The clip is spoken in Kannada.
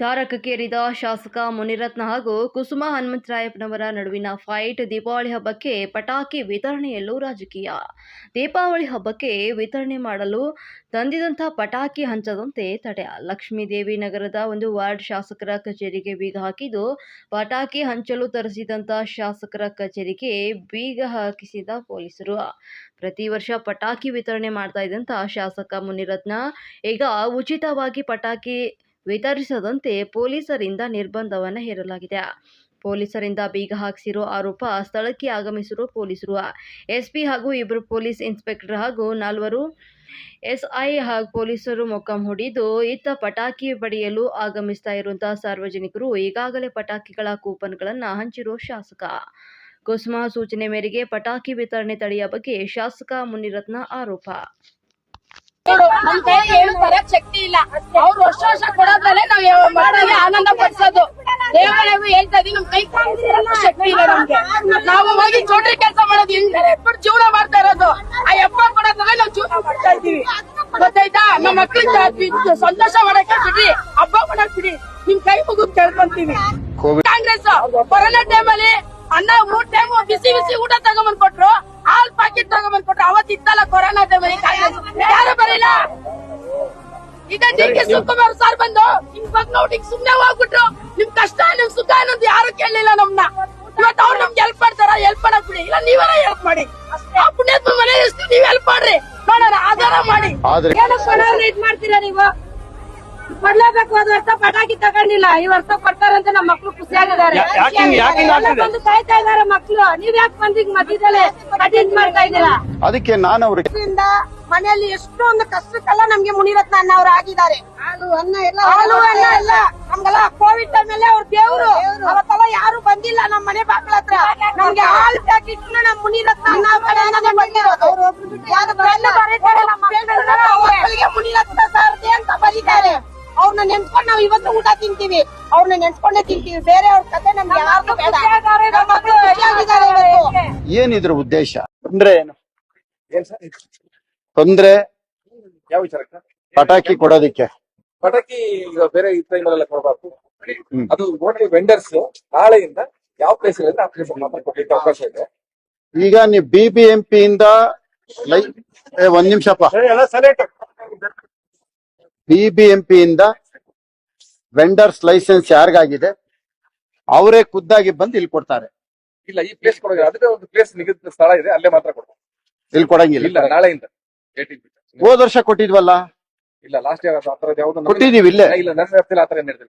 ತಾರಕಕ್ಕೇರಿದ ಶಾಸಕ ಮುನಿರತ್ನ ಹಾಗೂ ಕುಸುಮ ಹನುಮಂತರಾಯಪ್ಪನವರ ನಡುವಿನ ಫೈಟ್. ದೀಪಾವಳಿ ಹಬ್ಬಕ್ಕೆ ಪಟಾಕಿ ವಿತರಣೆಯಲ್ಲೂ ರಾಜಕೀಯ. ದೀಪಾವಳಿ ಹಬ್ಬಕ್ಕೆ ವಿತರಣೆ ಮಾಡಲು ತಂದಿದಂಥ ಪಟಾಕಿ ಹಂಚದಂತೆ ತಡೆ. ಲಕ್ಷ್ಮೀದೇವಿ ನಗರದ ಒಂದು ವಾರ್ಡ್ ಶಾಸಕರ ಕಚೇರಿಗೆ ಬೀಗ ಹಾಕಿದ್ದು, ಪಟಾಕಿ ಹಂಚಲು ತರಿಸಿದಂಥ ಶಾಸಕರ ಕಚೇರಿಗೆ ಬೀಗ ಹಾಕಿಸಿದ ಪೊಲೀಸರು. ಪ್ರತಿ ವರ್ಷ ಪಟಾಕಿ ವಿತರಣೆ ಮಾಡ್ತಾ ಇದ್ದಂಥ ಶಾಸಕ ಮುನಿರತ್ನ ಈಗ ಉಚಿತವಾಗಿ ಪಟಾಕಿ ವಿತರಿಸದಂತೆ ಪೊಲೀಸರಿಂದ ನಿರ್ಬಂಧವನ್ನು ಹೇರಲಾಗಿದೆ. ಪೊಲೀಸರಿಂದ ಬೀಗ ಹಾಕಿಸಿರೋ ಆರೋಪ ಸ್ಥಳಕ್ಕೆ ಆಗಮಿಸಿರುವ ಪೊಲೀಸರು, ಎಸ್ಪಿ ಹಾಗೂ ಇಬ್ಬರು ಪೊಲೀಸ್ ಇನ್ಸ್ಪೆಕ್ಟರ್ ಹಾಗೂ 4 ಎಸ್ಐ ಹಾಗೂ ಪೊಲೀಸರು ಮೊಕ್ಕಾಂ ಹೂಡಿದ್ದು, ಇತ್ತ ಪಟಾಕಿ ಪಡೆಯಲು ಆಗಮಿಸ್ತಾ ಇರುವಂತಹ ಸಾರ್ವಜನಿಕರು ಈಗಾಗಲೇ ಪಟಾಕಿಗಳ ಕೂಪನ್ಗಳನ್ನು ಹಂಚಿರೋ ಶಾಸಕ ಕುಸುಮ ಸೂಚನೆ ಮೇರೆಗೆ ಪಟಾಕಿ ವಿತರಣೆ ತಡೆಯ ಬಗ್ಗೆ ಶಾಸಕ ಮುನಿರತ್ನ ಆರೋಪ. ನಮ್ ಕೈ ಏನು ತರಕ್ ಶಕ್ತಿ ಇಲ್ಲ. ಅವ್ರು ವರ್ಷ ಕೊಡೋದ್ರಲ್ಲೇ ನಾವ್ ಮಕ್ಕಳಿಗೆ ಆನಂದ ಪಡಿಸೋದು. ದೇವಗಳಿಗೂ ಹೇಳ್ತಾ ಇದೀವಿ, ನಮ್ ಕೈ ಶಕ್ತಿ ಇಲ್ಲ ನಮ್ಗೆ. ನಾವು ಹೋಗಿ ಚೋಟ್ರಿ ಕೆಲಸ ಮಾಡೋದು, ಹೆಂಗ್ ಜೀವನ ಮಾಡ್ತಾ ಇರೋದು. ಆ ಎಪ್ಪ ಕೊಡೋದ್ರಲ್ಲೇ ನಾವ್ ಜೀವನ ಮಾಡ್ತಾ ಇದೀವಿ. ಗೊತ್ತಾಯ್ತಾ? ನಮ್ಮ ಮಕ್ಳಿಗೆ ಸಂತೋಷ ಮಾಡಕ್ಕೆ ಬಿಡ್ರಿ, ಹಬ್ಬ ಮಾಡಕ್ ಬಿಡಿ. ನಿಮ್ ಕೈ ಮುಗಿದ್ ಕೇಳ್ಕೊಂತೀವಿ. ಕಾಂಗ್ರೆಸ್ ಕೊರೋನಾ ಟೈಮಲ್ಲಿ ಅನ್ನ 3 ಟೈಮ್ ಬಿಸಿ ಬಿಸಿ ಊಟ ತಗೊಂಬಂದ್ ಕೊಟ್ರು, ಹಾಲ್ ಪ್ಯಾಕೆಟ್ ತಗೊಂಬಂದ್ ಕೊಟ್ರು. ಅವತ್ತಿತ್ತಲ್ಲ ಕೊರೋನಾ ಟೈಮಲ್ಲಿ ಯಾರು ಬರೀಲ್ಲ. ಈಗ ಡಿ.ಕೆ. ಶಿವಕುಮಾರ್ ಸರ್ ಬಂದು ನಿಮ್ ಬಗ್ಗೆ ಸುಮ್ನೆ ಹೋಗ್ಬಿಟ್ರು. ನಿಮ್ ಕಷ್ಟ ನಿಮ್ ಸುಖ ಅನ್ನೋದು ಯಾರು ಕೇಳಲಿಲ್ಲ ನಮ್ನ. ಇವತ್ತು ಅವ್ರು ನಮ್ಗೆ ಹೆಲ್ಪ್ ಮಾಡ್ತಾರ, ಹೆಲ್ಪ್ ಮಾಡಕ್ ಬಿಡಿ. ಇಲ್ಲ ನೀವೇ ಹೆಲ್ಪ್ ಮಾಡಿ. ಆ ಪುಣ್ಯಾತ್ಮ ಮನೆ ಎಷ್ಟು ನೀವ್ ಹೆಲ್ಪ್ ಮಾಡ್ರಿ, ನೋಡೋಣ ಆಧಾರ ಮಾಡಿ. ಏನಕ್ಕೆ ಮಾಡ್ತೀರಾ ನೀವು? ಕೊಡ್ಲೇಬೇಕು. ಹೋದ ವರ್ಷ ಪಟಾಕಿ ತಗೊಂಡಿಲ್ಲ, ಈ ವರ್ಷ ಕೊಡ್ತಾರಂತ ನಮ್ಮ ಮಕ್ಳು ಖುಷಿಯಾಗಿದ್ದಾರೆ. ಬಂದು ಕಾಯ್ತಾ ಇದಾರೆ ಮಕ್ಳು. ನೀವ್ ಯಾಕೆ ಬಂದಿಗ್ ಮಧ್ಯದಲ್ಲೇ ಅಟೆಂಡ್ ಮಾಡ್ತಾ ಇದ್ದೀರಾ? ಅದಕ್ಕೆ ನಾನು ಅವ್ರಿಗೆ ಮನೆಯಲ್ಲಿ ಎಷ್ಟೊಂದು ಕಷ್ಟಕ್ಕೆಲ್ಲ ನಮ್ಗೆ ಮುನಿರತ್ನ ಅಣ್ಣ ಅವ್ರು ಆಗಿದ್ದಾರೆ. ಹಾಲು ಅನ್ನ ಎಲ್ಲ ನಮ್ಗೆಲ್ಲ ಕೋವಿಡ್ ಟೈಮಲ್ಲಿ ಅವ್ರ ದೇವ್ರು. ಅವತ್ತೆಲ್ಲ ಯಾರು ಬಂದಿಲ್ಲ ನಮ್ಮ ಮನೆ ಬಾಗ್ಲ ಹತ್ರ. ನಮ್ಗೆ ಹಾಲು ಪ್ಯಾಕೆಟ್ ನಮ್ ಮುನಿರತ್ನ ಅಣ್ಣ ಕಡೆಯಿಂದಾನೇ ಬಂದಿರೋದು. ಮುನಿರತ್ನ ಸಾರಥಿ ಅಂತ ಬರೀತಾರೆ. ಅವ್ರನ್ನ ನೆನ್ಸ್ಕೊಂಡು ನಾವ್ ಇವತ್ತು ಊಟ ತಿಂತೀವಿ, ಅವ್ರನ್ನ ನೆನ್ಸ್ಕೊಂಡೇ ತಿಂತೀವಿ. ಬೇರೆ ಅವ್ರ ಕತೆ ನಮ್ಗೆ ಯಾರು ಬೇಡ. ಏನಿದ್ರ ಉದ್ದೇಶ ಅಂದ್ರೆ ಏನು? ತೊಂದ್ರೆ ಯಾವ ವಿಚಾರಕ್ಕೆ? ಪಟಾಕಿ ಕೊಡೋದಿಕ್ಕೆ. ಪಟಾಕಿ ಈಗ ಬೇರೆ ಟೈಮಲ್ಲೆಲ್ಲ ಕೊಡಬಾರ್ದು. ಅದು ಓನ್ಲಿ ವೆಂಡರ್ಸ್ ನಾಳೆಯಿಂದ ಯಾವ ಪ್ಲೇಸ್ ಇದೆ ಆ ಪ್ಲೇಸ್ ಮಾತ್ರ ಕೊಡ್ಲಿಕ್ಕೆ ಅವಕಾಶ ಇದೆ. ಈಗ ನೀವು BBMP ಇಂದ ಒಂದ್ ನಿಮಿಷಪ್ಪ, BBMP ಇಂದ ವೆಂಡರ್ಸ್ ಲೈಸೆನ್ಸ್ ಯಾರಿಗಾಗಿದೆ ಅವರೇ ಖುದ್ದಾಗಿ ಬಂದು ಇಲ್ಲಿ ಕೊಡ್ತಾರೆ. ಇಲ್ಲ, ಈ ಪ್ಲೇಸ್ ಕೊಡೋದು ಅದಕ್ಕೆ ಒಂದು ಪ್ಲೇಸ್ ನಿಗದಿತ ಸ್ಥಳ ಇದೆ, ಅಲ್ಲೇ ಮಾತ್ರ ಕೊಡ್ತಾರೆ. ಇಲ್ಲಿ ಕೊಡಂಗಿಲ್ಲ. ಇಲ್ಲ, ನಾಳೆಯಿಂದ ಹೋದ ವರ್ಷ ಕೊಟ್ಟಿದ್ವಲ್ಲ. ಇಲ್ಲ, ಲಾಸ್ಟ್ ಇಯರ್ ಆತರದ್ದು ಯಾವ್ದು ಕೊಟ್ಟಿದೀವಿ ಇಲ್ಲೇ. ಇಲ್ಲ, ನನ್ನ ವ್ಯಾಪ್ತಿಯಲ್ಲಿ ಆತರ ಏನಿದೆ.